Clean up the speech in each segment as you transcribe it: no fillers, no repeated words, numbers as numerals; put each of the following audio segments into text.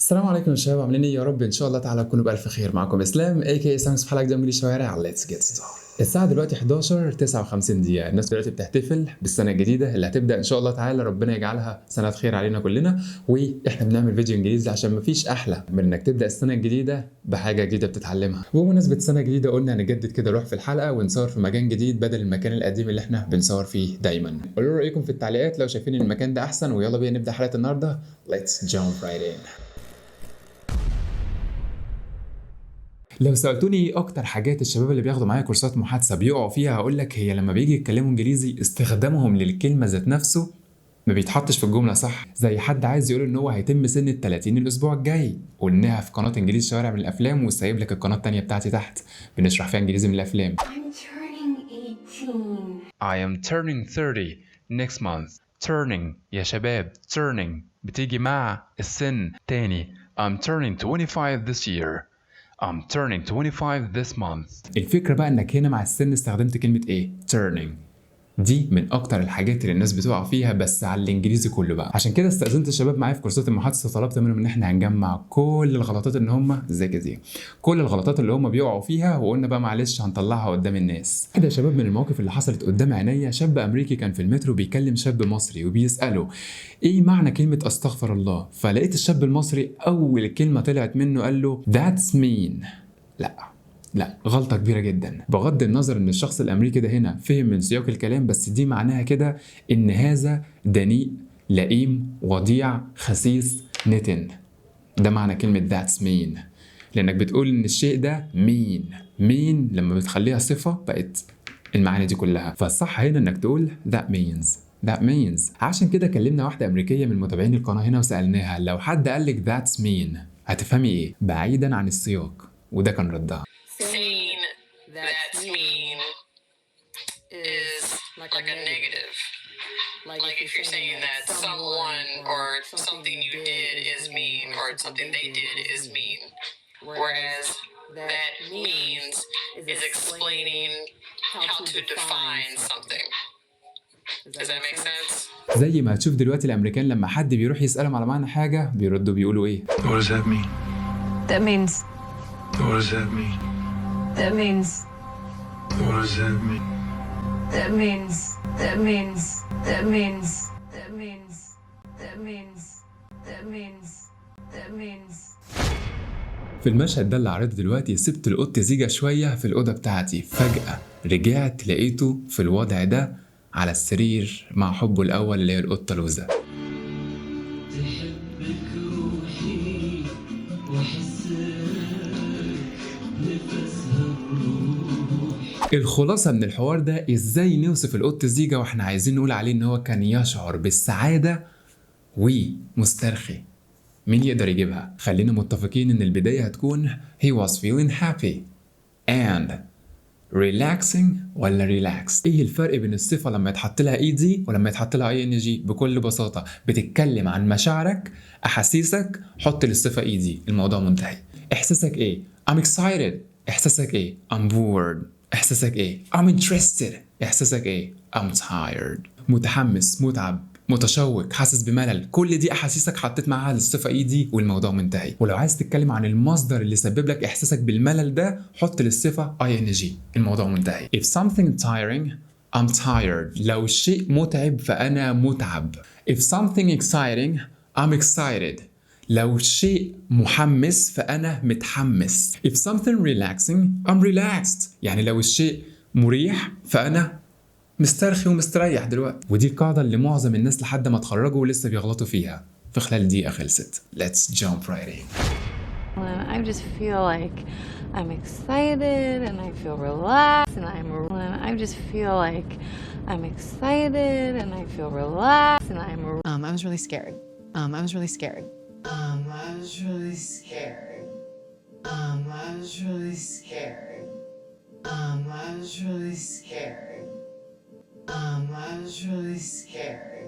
السلام عليكم يا شباب، عاملين ايه؟ يا رب ان شاء الله تعالى تكونوا بالف خير. معكم اسلام اي كي سامس في حلقه جديده من الشوارع. ليتس جيت ستارت. الساعه دلوقتي 11:59 دقيقه. الناس دلوقتي بتحتفل بالسنه الجديده اللي هتبدا ان شاء الله تعالى، ربنا يجعلها سنه خير علينا كلنا. واحنا بنعمل فيديو انجليزي عشان مفيش احلى من انك تبدا السنه الجديده بحاجه جديده بتتعلمها. وبمناسبه سنه جديده قلنا هنجدد كده روح في الحلقه ونصور في مكان جديد بدل المكان القديم اللي احنا بنصور فيه دايما. قولوا لي رايكم في التعليقات لو شايفين ان المكان ده احسن، ويلا بينا نبدا حلقه النهارده. Let's jump right in. لو سألتوني ايه اكتر حاجات الشباب اللي بياخدوا معايا كورسات محادثة بيقعوا فيها، هقول لك هي لما بيجي يتكلموا انجليزي استخدامهم للكلمة ذات نفسه ما بيتحطش في الجملة صح. زي حد عايز يقول ان هو هيتم سن ال 30 الاسبوع الجاي، قلناها في قناة انجليزي شوارع من الافلام، وسايب لك القناة التانية بتاعتي تحت بنشرح فيها انجليزي من الافلام. I'm turning 18. I am turning 30 next month. turning يا شباب turning بتيجي مع السن تاني. I'm turning 25 this year. I'm turning 25 this month. الفكرة بقى انك هنا مع السن استخدمت كلمة ايه؟ turning. دي من اكتر الحاجات اللي الناس بتقع فيها، بس على الانجليزي كله بقى. عشان كده استأذنت الشباب معايا في كورسات المحادثة، طلبت منهم ان احنا هنجمع كل الغلطات ان هم زي كده، كل الغلطات اللي هم بيقعوا فيها، وقلنا بقى معلش هنطلعها قدام الناس. كده يا شباب من المواقف اللي حصلت قدام عينيا، شاب امريكي كان في المترو بيكلم شاب مصري وبيسأله ايه معنى كلمة استغفر الله، فلقيت الشاب المصري اول كلمة طلعت منه قال له that's mean. لا، غلطة كبيرة جدا. بغض النظر ان الشخص الامريكي ده هنا فهم من سياق الكلام، بس دي معناها كده ان هذا دنيء لئيم وضيع خسيس نتن. ده معنى كلمة that's mean، لانك بتقول ان الشيء ده مين لما بتخليها صفة بقت المعاني دي كلها. فالصح هنا انك تقول that means. عشان كده كلمنا واحدة أمريكية من متابعين القناة هنا وسألناها لو حد قالك that's mean هتفهمي إيه؟ بعيدا عن السياق، وده كان ردها. Saying that's mean is like a negative. Like if you're saying that someone or something you did is mean or something they did is mean. Whereas that means is explaining how to define something. Does that make sense? زي ما هتشوف دلوقتي الأمريكان لما حد بيروح يسألهم على معنى حاجة بيردوا بيقولوا إيه؟ What does that mean? That means. What does that mean? That means. What does that mean? That means. That means. That means. That means. That means. That means. That means. في المشهد ده اللي عرضه دلوقتي سبت القط زيجة شوية في الأوضة بتاعتي، فجأة رجعت لقيته في الوضع ده على السرير مع حبه الأول اللي هي القطة لوزة. الخلاصة من الحوار ده ازاي نوصف القط زيجة واحنا عايزين نقول عليه ان هو كان يشعر بالسعادة ومسترخي. مين يقدر يجيبها؟ خلينا متفقين ان البداية هتكون he was feeling happy and relaxing ولا relaxed. ايه الفرق بين الصفة لما يتحط لها اي دي ولما يتحط لها اي ان جي؟ بكل بساطة بتتكلم عن مشاعرك، احاسيسك، حط للصفة اي دي، الموضوع منتهي. احساسك ايه؟ I'm excited. احساسك ايه؟ I'm bored. احساسك ايه؟ I'm interested. احساسك ايه؟ I'm tired. متحمس، متعب، متشوق، حاسس بملل، كل دي احاسيسك حطيت معاها الصفه اي دي والموضوع منتهي. ولو عايز تتكلم عن المصدر اللي سبب لك احساسك بالملل ده حط للصفه اي ان جي، الموضوع منتهي. If something tiring I'm tired. لو الشيء متعب فانا متعب. If something exciting I'm excited. لو الشيء محمس فأنا متحمس. If something relaxing I'm relaxed. يعني لو الشيء مريح فأنا مسترخي ومستريح دلوقتي. ودي القاعدة اللي معظم الناس لحد ما اتخرجوا ولسه بيغلطوا فيها. في خلال دقيقة خلصت. Let's jump right in. I just feel like I'm excited and I feel relaxed and I just feel like I'm excited and I feel relaxed and I was really scared. I was really scared. I was really scared. I was really scared. I was really scared. I was really scared.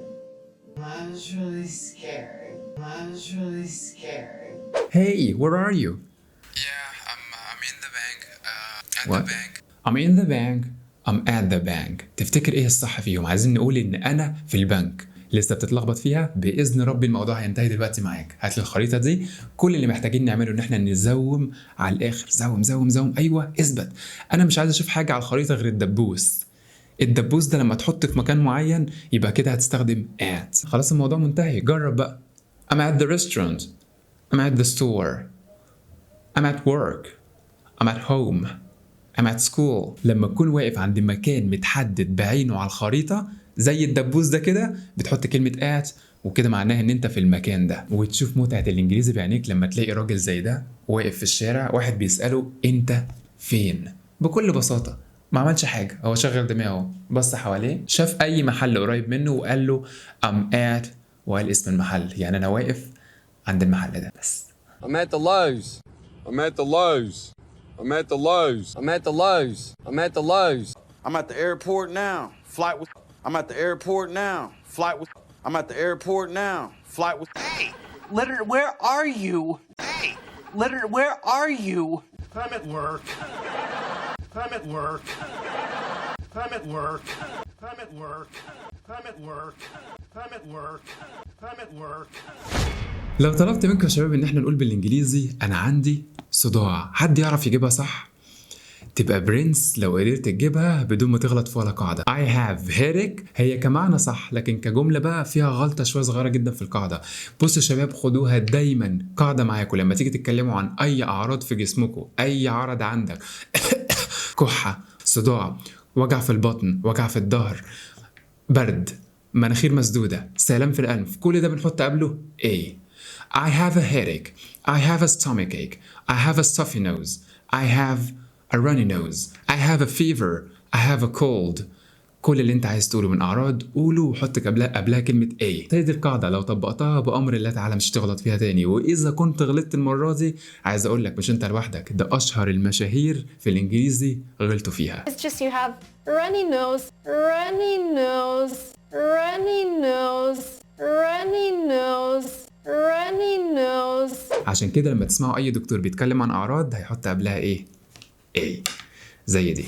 I was really scared. I was really scared. Hey, where are you? Yeah, I'm in the bank. At What? the bank. I'm in the bank. I'm at the bank. تفتكر ايه الصح فيهم؟ عايزين نقول ان انا في البنك. لسه بتتلخبط فيها؟ باذن ربي الموضوع هينتهي دلوقتي معاك. هات لي الخريطه دي، كل اللي محتاجين نعمله ان احنا نزوم على الاخر. زوم زوم زوم، ايوه اثبت. انا مش عايز اشوف حاجه على الخريطه غير الدبوس. الدبوس ده لما تحط في مكان معين يبقى كده هتستخدم at. خلاص الموضوع منتهي. جرب بقى. I'm at the restaurant. I'm at the store. I'm at work. I'm at home. I'm at school. لما تكون واقف عند مكان متحدد بعينه على الخريطة زي الدبوس ده كده، بتحط كلمة at وكده معناها ان انت في المكان ده. وتشوف متعة الانجليزي بعينيك لما تلاقي راجل زي ده واقف في الشارع، واحد بيسأله انت فين؟ بكل بساطة ما عملش حاجة، هو شغل دماغه، بص حواليه، شاف اي محل قريب منه وقال له I'm at وقال اسم المحل. يعني انا واقف عند المحل ده بس. I'm at the Lowe's. I'm at the Lowe's. I'm at the Lowe's. I'm at the Lowe's. I'm at the Lowe's. I'm at the airport now. Flight with. I'm at the airport now. Flight with. I'm at the airport now. Flight with. Hey, literally, where are you? Hey, literally, where are you? I'm at work. I'm at work. I'm at work. I'm at work. I'm at work. I'm at work. I'm at work. لو طلبت منكم يا شباب ان احنا نقول بالانجليزي انا عندي صداع، حد يعرف يجيبها صح؟ تبقى برنس لو قدرت تجيبها بدون ما تغلط في ولا قاعدة. I have headache هي كمعنى صح، لكن كجملة بقى فيها غلطة شوية صغيرة جدا في القاعدة. بصوا يا شباب، خدوها دايما قاعدة معاكم لما تيجي تتكلموا عن أي أعراض في جسمكم. أي عرض عندك كحة، صداع، وجع في البطن، وجع في الظهر، برد، مناخير مسدودة، سلام في الأنف، كل ده بنحط قبله A. I have a headache. I have a stomachache. I have a stuffy nose. I have a runny nose. I have a fever. I have a cold. كل اللي انت عايز تقوله من اعراض قوله وحط قبلها كلمه A. هي دي القاعده، لو طبقتها بامر الله تعالى مش هتغلط فيها تاني. واذا كنت غلطت المره دي عايز اقول لك مش انت لوحدك، ده اشهر المشاهير في الانجليزي غلطوا فيها. It's just you have runny nose, runny nose, runny nose, runny nose, runny nose. عشان كده لما تسمعوا اي دكتور بيتكلم عن اعراض هيحط قبلها ايه؟ A. زي دي.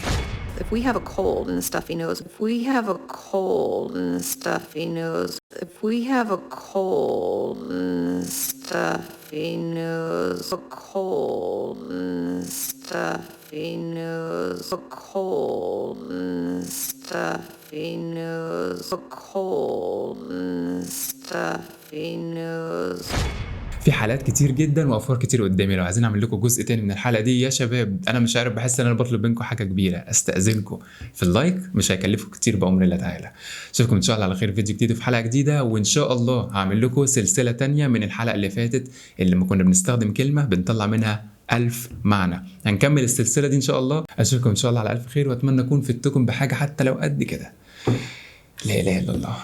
If we have a cold and a stuffy nose, if we have a cold and a stuffy nose, if we have a cold and a stuffy nose, a cold and a stuffy nose, a cold and a stuffy nose, a cold and a stuffy nose. في حالات كتير جدا وافكار كتير قدامي، لو عايزين اعمل لكم جزء تاني من الحلقه دي يا شباب انا مش عارف، بحس ان انا بطلب منكم حاجه كبيره. استاذنكم في اللايك، مش هيكلفكم كتير بامر الله تعالى. اشوفكم ان شاء الله على خير في فيديو جديد وفي حلقه جديده، وان شاء الله هعمل لكم سلسله تانية من الحلقه اللي فاتت اللي ما كنا بنستخدم كلمه بنطلع منها 1000 معنى. هنكمل السلسله دي ان شاء الله. اشوفكم ان شاء الله على الف خير، واتمنى اكون فدتكم بحاجه حتى لو قد كده. لا اله الا الله.